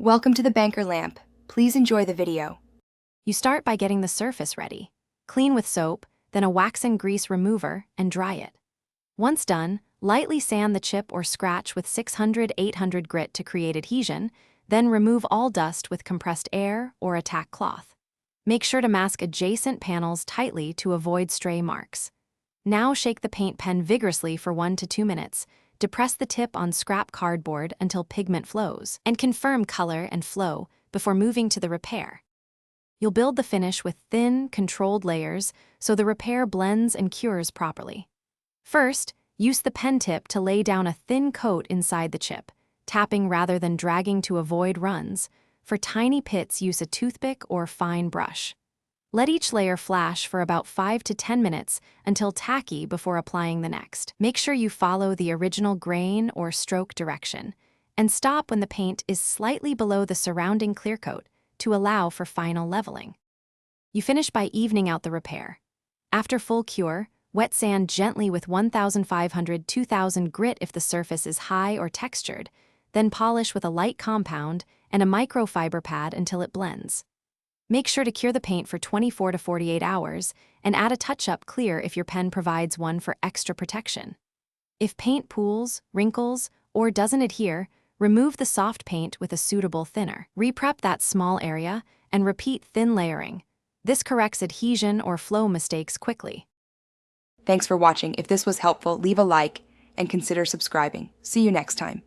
Welcome to the banker lamp. Please enjoy the video. You start by getting the surface ready. Clean with soap, then a wax and grease remover, and dry it. Once done, lightly sand the chip or scratch with 600-800 grit to create adhesion, then remove all dust with compressed air or a tack cloth. Make sure to mask adjacent panels tightly to avoid stray marks. Now shake the paint pen vigorously for 1 to 2 minutes. Depress the tip on scrap cardboard until pigment flows, and confirm color and flow before moving to the repair. You'll build the finish with thin, controlled layers so the repair blends and cures properly. First, use the pen tip to lay down a thin coat inside the chip, tapping rather than dragging to avoid runs. For tiny pits, use a toothpick or fine brush. Let each layer flash for about 5 to 10 minutes until tacky before applying the next. Make sure you follow the original grain or stroke direction, and stop when the paint is slightly below the surrounding clear coat to allow for final leveling. You finish by evening out the repair. After full cure, wet sand gently with 1,500-2,000 grit if the surface is high or textured, then polish with a light compound and a microfiber pad until it blends. Make sure to cure the paint for 24 to 48 hours and add a touch-up clear if your pen provides one for extra protection. If paint pools, wrinkles, or doesn't adhere, remove the soft paint with a suitable thinner. Reprep that small area and repeat thin layering. This corrects adhesion or flow mistakes quickly. Thanks for watching. If this was helpful, leave a like and consider subscribing. See you next time.